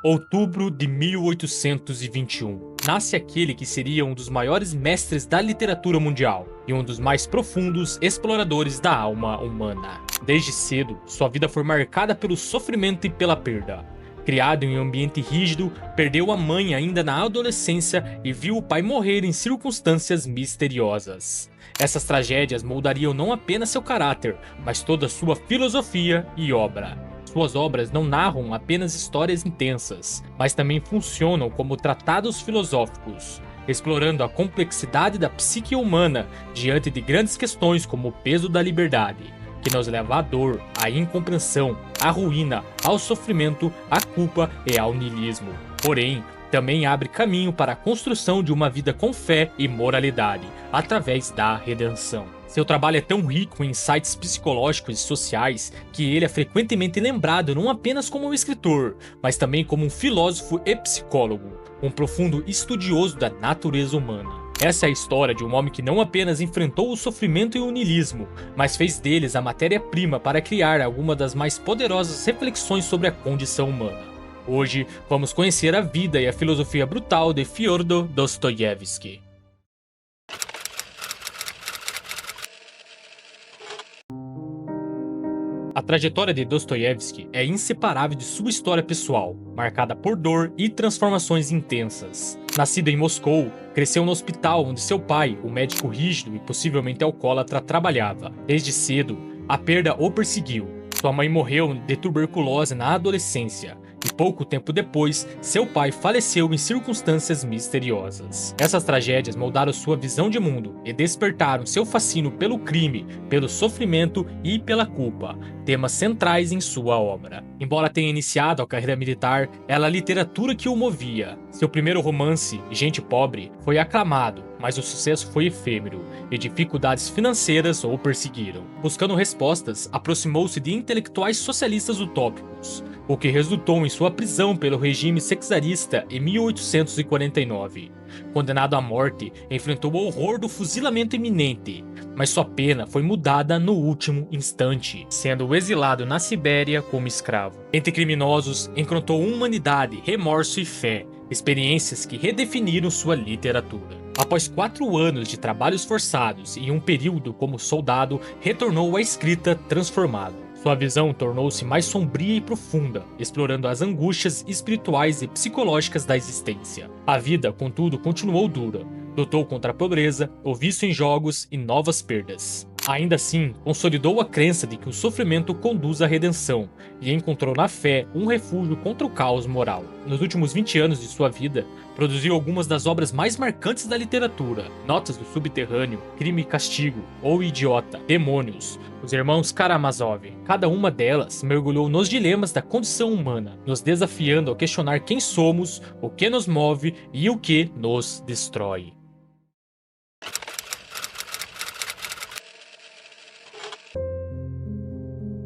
Outubro de 1821. Nasce aquele que seria um dos maiores mestres da literatura mundial e um dos mais profundos exploradores da alma humana. Desde cedo, sua vida foi marcada pelo sofrimento e pela perda. Criado em um ambiente rígido, perdeu a mãe ainda na adolescência e viu o pai morrer em circunstâncias misteriosas. Essas tragédias moldariam não apenas seu caráter, mas toda sua filosofia e obra. Suas obras não narram apenas histórias intensas, mas também funcionam como tratados filosóficos, explorando a complexidade da psique humana diante de grandes questões como o peso da liberdade, que nos leva à dor, à incompreensão, à ruína, ao sofrimento, à culpa e ao niilismo. Porém, também abre caminho para a construção de uma vida com fé e moralidade, através da redenção. Seu trabalho é tão rico em insights psicológicos e sociais que ele é frequentemente lembrado não apenas como um escritor, mas também como um filósofo e psicólogo, um profundo estudioso da natureza humana. Essa é a história de um homem que não apenas enfrentou o sofrimento e o niilismo, mas fez deles a matéria-prima para criar alguma das mais poderosas reflexões sobre a condição humana. Hoje, vamos conhecer a vida e a filosofia brutal de Fyodor Dostoiévski. A trajetória de Dostoiévski é inseparável de sua história pessoal, marcada por dor e transformações intensas. Nascido em Moscou, cresceu no hospital onde seu pai, um médico rígido e possivelmente alcoólatra, trabalhava. Desde cedo, a perda o perseguiu. Sua mãe morreu de tuberculose na adolescência, e pouco tempo depois, seu pai faleceu em circunstâncias misteriosas. Essas tragédias moldaram sua visão de mundo e despertaram seu fascínio pelo crime, pelo sofrimento e pela culpa, temas centrais em sua obra. Embora tenha iniciado a carreira militar, era a literatura que o movia. Seu primeiro romance, Gente Pobre, foi aclamado, mas o sucesso foi efêmero e dificuldades financeiras o perseguiram. Buscando respostas, aproximou-se de intelectuais socialistas utópicos, o que resultou em sua prisão pelo regime czarista em 1849. Condenado à morte, enfrentou o horror do fuzilamento iminente, mas sua pena foi mudada no último instante, sendo exilado na Sibéria como escravo. Entre criminosos, encontrou humanidade, remorso e fé, experiências que redefiniram sua literatura. Após 4 anos de trabalhos forçados e um período como soldado, retornou à escrita transformado. Sua visão tornou-se mais sombria e profunda, explorando as angústias espirituais e psicológicas da existência. A vida, contudo, continuou dura. Lutou contra a pobreza, o vício em jogos e novas perdas. Ainda assim, consolidou a crença de que o sofrimento conduz à redenção e encontrou na fé um refúgio contra o caos moral. Nos últimos 20 anos de sua vida, produziu algumas das obras mais marcantes da literatura: Notas do Subterrâneo, Crime e Castigo, O Idiota, Demônios, Os Irmãos Karamazov. Cada uma delas mergulhou nos dilemas da condição humana, nos desafiando a questionar quem somos, o que nos move e o que nos destrói.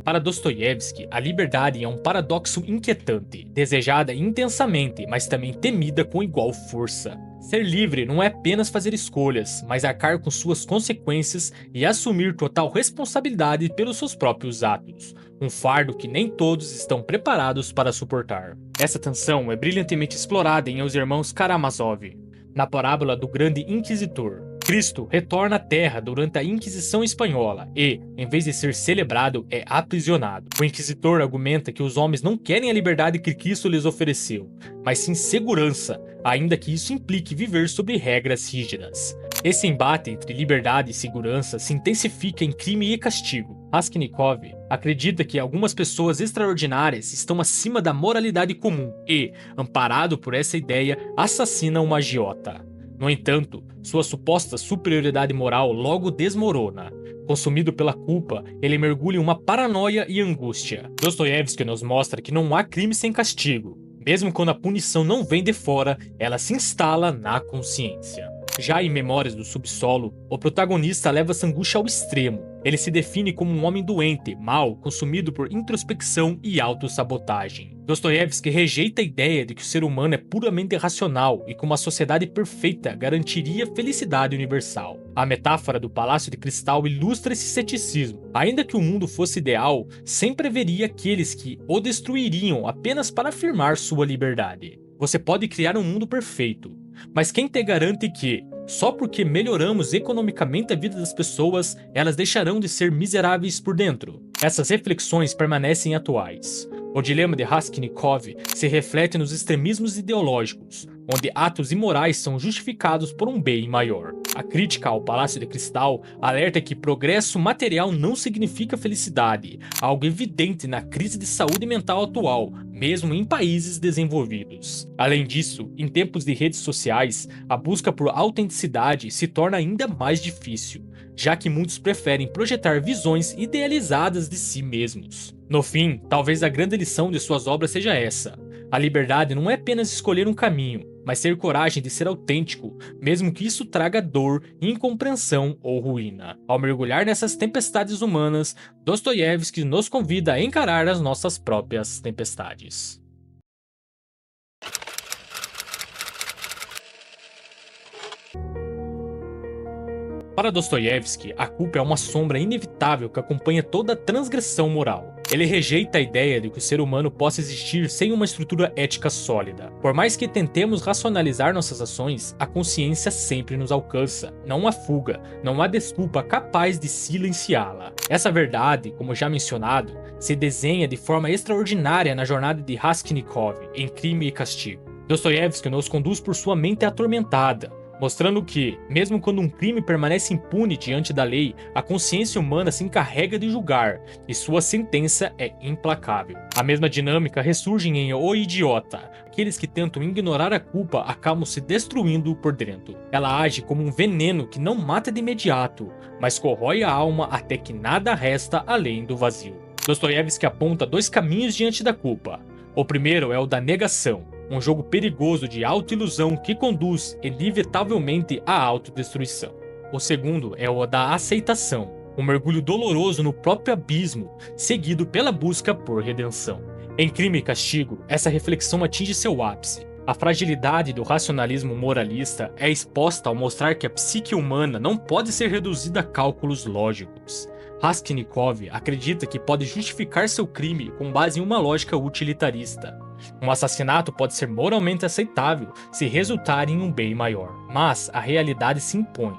Para Dostoiévski, a liberdade é um paradoxo inquietante, desejada intensamente, mas também temida com igual força. Ser livre não é apenas fazer escolhas, mas arcar com suas consequências e assumir total responsabilidade pelos seus próprios atos, um fardo que nem todos estão preparados para suportar. Essa tensão é brilhantemente explorada em Os Irmãos Karamazov, na parábola do Grande Inquisitor. Cristo retorna à Terra durante a Inquisição Espanhola e, em vez de ser celebrado, é aprisionado. O Inquisitor argumenta que os homens não querem a liberdade que Cristo lhes ofereceu, mas sim segurança, ainda que isso implique viver sob regras rígidas. Esse embate entre liberdade e segurança se intensifica em Crime e Castigo. Raskolnikov acredita que algumas pessoas extraordinárias estão acima da moralidade comum e, amparado por essa ideia, assassina uma agiota. No entanto, sua suposta superioridade moral logo desmorona. Consumido pela culpa, ele mergulha em uma paranoia e angústia. Dostoiévski nos mostra que não há crime sem castigo. Mesmo quando a punição não vem de fora, ela se instala na consciência. Já em Memórias do Subsolo, o protagonista leva essa angústia ao extremo. Ele se define como um homem doente, mau, consumido por introspecção e autossabotagem. Dostoiévski rejeita a ideia de que o ser humano é puramente racional e que uma sociedade perfeita garantiria felicidade universal. A metáfora do Palácio de Cristal ilustra esse ceticismo. Ainda que o mundo fosse ideal, sempre haveria aqueles que o destruiriam apenas para afirmar sua liberdade. Você pode criar um mundo perfeito, mas quem te garante que, só porque melhoramos economicamente a vida das pessoas, elas deixarão de ser miseráveis por dentro? Essas reflexões permanecem atuais. O dilema de Raskolnikov se reflete nos extremismos ideológicos, onde atos imorais são justificados por um bem maior. A crítica ao Palácio de Cristal alerta que progresso material não significa felicidade, algo evidente na crise de saúde mental atual, mesmo em países desenvolvidos. Além disso, em tempos de redes sociais, a busca por autenticidade se torna ainda mais difícil, já que muitos preferem projetar visões idealizadas de si mesmos. No fim, talvez a grande lição de suas obras seja essa: a liberdade não é apenas escolher um caminho, mas ter coragem de ser autêntico, mesmo que isso traga dor, incompreensão ou ruína. Ao mergulhar nessas tempestades humanas, Dostoiévski nos convida a encarar as nossas próprias tempestades. Para Dostoiévski, a culpa é uma sombra inevitável que acompanha toda a transgressão moral. Ele rejeita a ideia de que o ser humano possa existir sem uma estrutura ética sólida. Por mais que tentemos racionalizar nossas ações, a consciência sempre nos alcança. Não há fuga, não há desculpa capaz de silenciá-la. Essa verdade, como já mencionado, se desenha de forma extraordinária na jornada de Raskolnikov, em Crime e Castigo. Dostoiévski nos conduz por sua mente atormentada, mostrando que, mesmo quando um crime permanece impune diante da lei, a consciência humana se encarrega de julgar, e sua sentença é implacável. A mesma dinâmica ressurge em O Idiota. Aqueles que tentam ignorar a culpa acabam se destruindo por dentro. Ela age como um veneno que não mata de imediato, mas corrói a alma até que nada resta além do vazio. Dostoiévski aponta dois caminhos diante da culpa. O primeiro é o da negação, um jogo perigoso de autoilusão que conduz inevitavelmente à autodestruição. O segundo é o da aceitação, um mergulho doloroso no próprio abismo, seguido pela busca por redenção. Em Crime e Castigo, essa reflexão atinge seu ápice. A fragilidade do racionalismo moralista é exposta ao mostrar que a psique humana não pode ser reduzida a cálculos lógicos. Raskolnikov acredita que pode justificar seu crime com base em uma lógica utilitarista. Um assassinato pode ser moralmente aceitável se resultar em um bem maior, mas a realidade se impõe.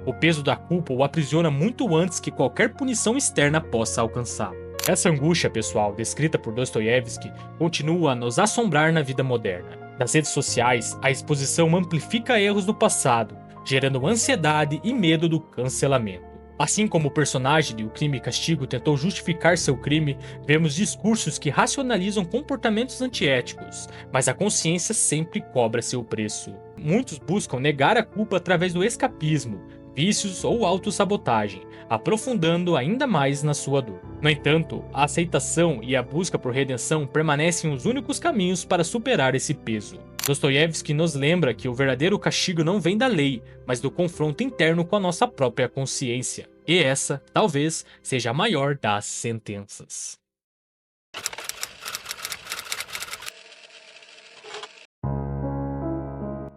O peso da culpa o aprisiona muito antes que qualquer punição externa possa alcançá-lo. Essa angústia pessoal, descrita por Dostoiévski, continua a nos assombrar na vida moderna. Nas redes sociais, a exposição amplifica erros do passado, gerando ansiedade e medo do cancelamento. Assim como o personagem de O Crime e Castigo tentou justificar seu crime, vemos discursos que racionalizam comportamentos antiéticos, mas a consciência sempre cobra seu preço. Muitos buscam negar a culpa através do escapismo, vícios ou autossabotagem, aprofundando ainda mais na sua dor. No entanto, a aceitação e a busca por redenção permanecem os únicos caminhos para superar esse peso. Dostoiévski nos lembra que o verdadeiro castigo não vem da lei, mas do confronto interno com a nossa própria consciência. E essa, talvez, seja a maior das sentenças.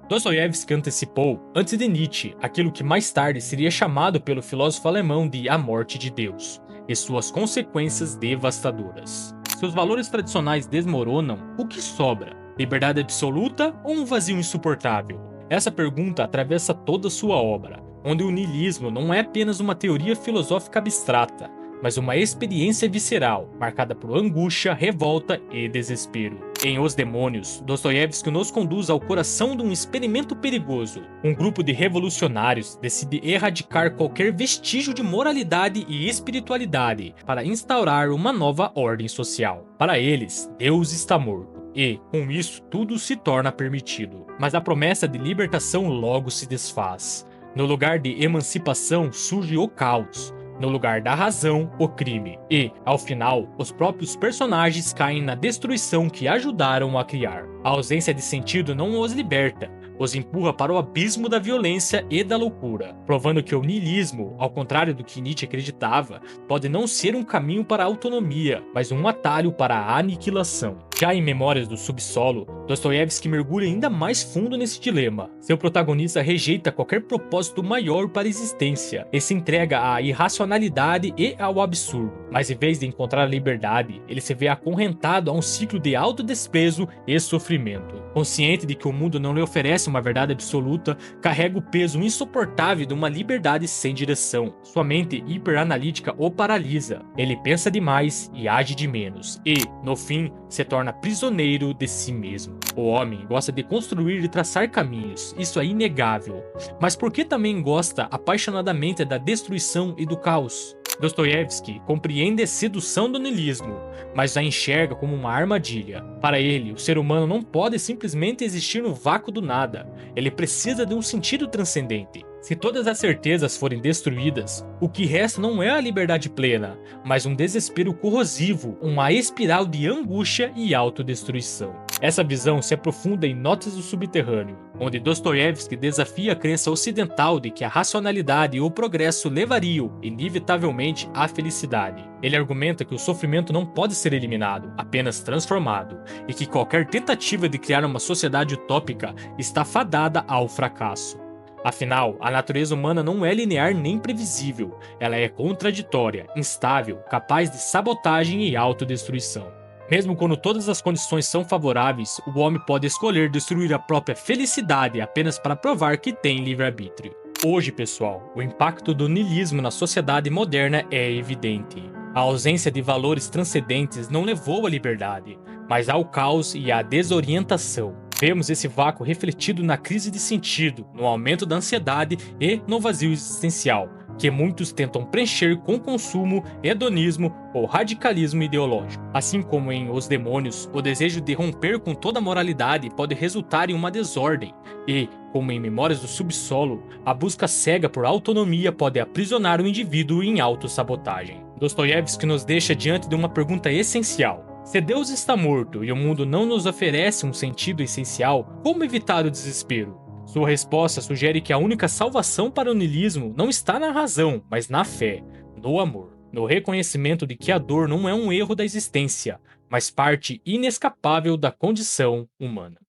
Dostoiévski antecipou, antes de Nietzsche, aquilo que mais tarde seria chamado pelo filósofo alemão de A Morte de Deus, e suas consequências devastadoras. Se os valores tradicionais desmoronam, o que sobra? Liberdade absoluta ou um vazio insuportável? Essa pergunta atravessa toda sua obra, onde o niilismo não é apenas uma teoria filosófica abstrata, mas uma experiência visceral, marcada por angústia, revolta e desespero. Em Os Demônios, Dostoiévski nos conduz ao coração de um experimento perigoso. Um grupo de revolucionários decide erradicar qualquer vestígio de moralidade e espiritualidade para instaurar uma nova ordem social. Para eles, Deus está morto. E, com isso, tudo se torna permitido. Mas a promessa de libertação logo se desfaz. No lugar de emancipação surge o caos. No lugar da razão, o crime. E, ao final, os próprios personagens caem na destruição que ajudaram a criar. A ausência de sentido não os liberta, os empurra para o abismo da violência e da loucura, provando que o niilismo, ao contrário do que Nietzsche acreditava, pode não ser um caminho para a autonomia, mas um atalho para a aniquilação. Já em Memórias do Subsolo, Dostoiévski mergulha ainda mais fundo nesse dilema. Seu protagonista rejeita qualquer propósito maior para a existência e se entrega à irracionalidade e ao absurdo. Mas em vez de encontrar a liberdade, ele se vê acorrentado a um ciclo de autodesprezo e sofrimento. Consciente de que o mundo não lhe oferece uma verdade absoluta, carrega o peso insuportável de uma liberdade sem direção. Sua mente hiperanalítica o paralisa. Ele pensa demais e age de menos. E, no fim, se torna prisioneiro de si mesmo. O homem gosta de construir e traçar caminhos, isso é inegável. Mas por que também gosta apaixonadamente da destruição e do caos? Dostoiévski compreende a sedução do niilismo, mas a enxerga como uma armadilha. Para ele, o ser humano não pode simplesmente existir no vácuo do nada. Ele precisa de um sentido transcendente. Se todas as certezas forem destruídas, o que resta não é a liberdade plena, mas um desespero corrosivo, uma espiral de angústia e autodestruição. Essa visão se aprofunda em Notas do Subterrâneo, onde Dostoiévski desafia a crença ocidental de que a racionalidade e o progresso levariam, inevitavelmente, à felicidade. Ele argumenta que o sofrimento não pode ser eliminado, apenas transformado, e que qualquer tentativa de criar uma sociedade utópica está fadada ao fracasso. Afinal, a natureza humana não é linear nem previsível, ela é contraditória, instável, capaz de sabotagem e autodestruição. Mesmo quando todas as condições são favoráveis, o homem pode escolher destruir a própria felicidade apenas para provar que tem livre-arbítrio. Hoje, pessoal, o impacto do niilismo na sociedade moderna é evidente. A ausência de valores transcendentes não levou à liberdade, mas ao caos e à desorientação. Vemos esse vácuo refletido na crise de sentido, no aumento da ansiedade e no vazio existencial, que muitos tentam preencher com consumo, hedonismo ou radicalismo ideológico. Assim como em Os Demônios, o desejo de romper com toda a moralidade pode resultar em uma desordem, e, como em Memórias do Subsolo, a busca cega por autonomia pode aprisionar o indivíduo em autossabotagem. Dostoiévski nos deixa diante de uma pergunta essencial. Se Deus está morto e o mundo não nos oferece um sentido essencial, como evitar o desespero? Sua resposta sugere que a única salvação para o niilismo não está na razão, mas na fé, no amor, no reconhecimento de que a dor não é um erro da existência, mas parte inescapável da condição humana.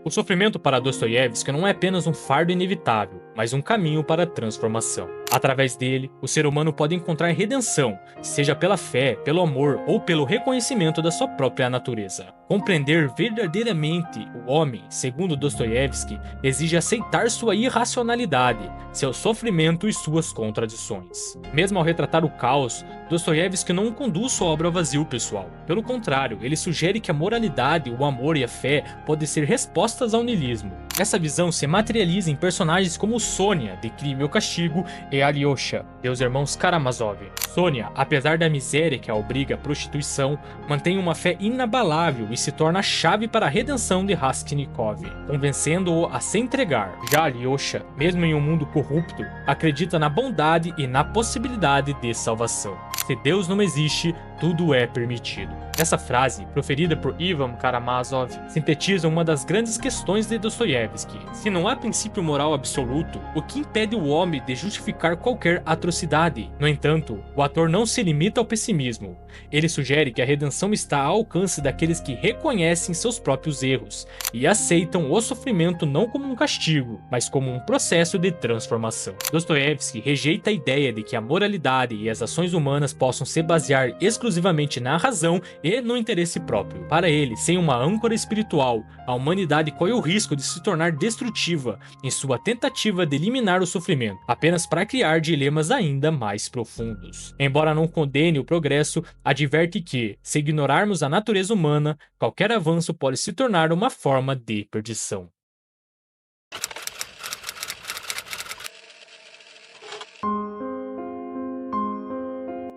O sofrimento para Dostoiévski não é apenas um fardo inevitável, mas um caminho para a transformação. Através dele, o ser humano pode encontrar redenção, seja pela fé, pelo amor ou pelo reconhecimento da sua própria natureza. Compreender verdadeiramente o homem, segundo Dostoiévski, exige aceitar sua irracionalidade, seu sofrimento e suas contradições. Mesmo ao retratar o caos, Dostoiévski não conduz sua obra ao vazio pessoal. Pelo contrário, ele sugere que a moralidade, o amor e a fé podem ser respostas ao niilismo. Essa visão se materializa em personagens como Sônia, de Crime ou Castigo, e Alyosha, de Os Irmãos Karamazov. Sônia, apesar da miséria que a obriga à prostituição, mantém uma fé inabalável e se torna a chave para a redenção de Raskolnikov, convencendo-o a se entregar. Já Alyosha, mesmo em um mundo corrupto, acredita na bondade e na possibilidade de salvação. Se Deus não existe, tudo é permitido. Essa frase, proferida por Ivan Karamazov, sintetiza uma das grandes questões de Dostoiévski. Se não há princípio moral absoluto, o que impede o homem de justificar qualquer atrocidade? No entanto, o autor não se limita ao pessimismo. Ele sugere que a redenção está ao alcance daqueles que reconhecem seus próprios erros e aceitam o sofrimento não como um castigo, mas como um processo de transformação. Dostoiévski rejeita a ideia de que a moralidade e as ações humanas possam se basear exclusivamente na razão e no interesse próprio. Para ele, sem uma âncora espiritual, a humanidade corre o risco de se tornar destrutiva em sua tentativa de eliminar o sofrimento, apenas para criar dilemas ainda mais profundos. Embora não condene o progresso, adverte que, se ignorarmos a natureza humana, qualquer avanço pode se tornar uma forma de perdição.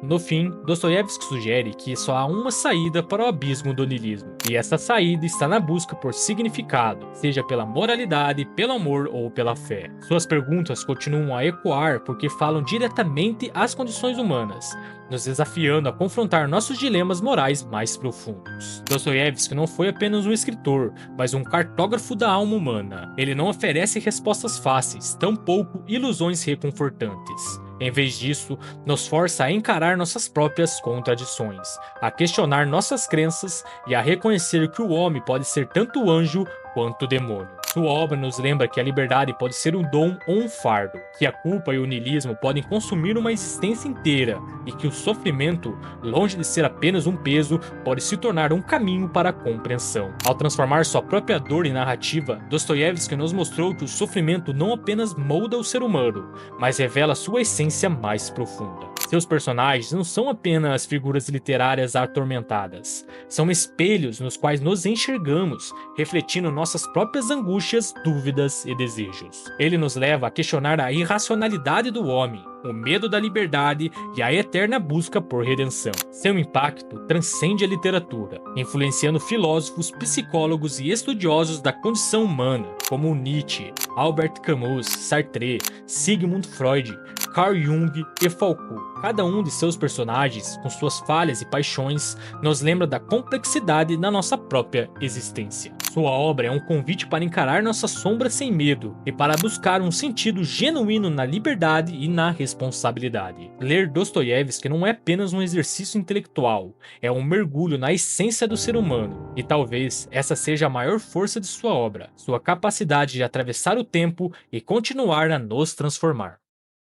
No fim, Dostoiévski sugere que só há uma saída para o abismo do niilismo, e essa saída está na busca por significado, seja pela moralidade, pelo amor ou pela fé. Suas perguntas continuam a ecoar porque falam diretamente às condições humanas, nos desafiando a confrontar nossos dilemas morais mais profundos. Dostoiévski não foi apenas um escritor, mas um cartógrafo da alma humana. Ele não oferece respostas fáceis, tampouco ilusões reconfortantes. Em vez disso, nos força a encarar nossas próprias contradições, a questionar nossas crenças e a reconhecer que o homem pode ser tanto anjo quanto demônio. Sua obra nos lembra que a liberdade pode ser um dom ou um fardo, que a culpa e o niilismo podem consumir uma existência inteira e que o sofrimento, longe de ser apenas um peso, pode se tornar um caminho para a compreensão. Ao transformar sua própria dor em narrativa, Dostoiévski nos mostrou que o sofrimento não apenas molda o ser humano, mas revela sua essência mais profunda. Seus personagens não são apenas figuras literárias atormentadas, são espelhos nos quais nos enxergamos, refletindo nossas próprias angústias, dúvidas e desejos. Ele nos leva a questionar a irracionalidade do homem, o medo da liberdade e a eterna busca por redenção. Seu impacto transcende a literatura, influenciando filósofos, psicólogos e estudiosos da condição humana, como Nietzsche, Albert Camus, Sartre, Sigmund Freud, Carl Jung e Foucault. Cada um de seus personagens, com suas falhas e paixões, nos lembra da complexidade da nossa própria existência. Sua obra é um convite para encarar nossa sombra sem medo e para buscar um sentido genuíno na liberdade e na responsabilidade. Ler Dostoiévski não é apenas um exercício intelectual, é um mergulho na essência do ser humano, e talvez essa seja a maior força de sua obra, sua capacidade de atravessar o tempo e continuar a nos transformar.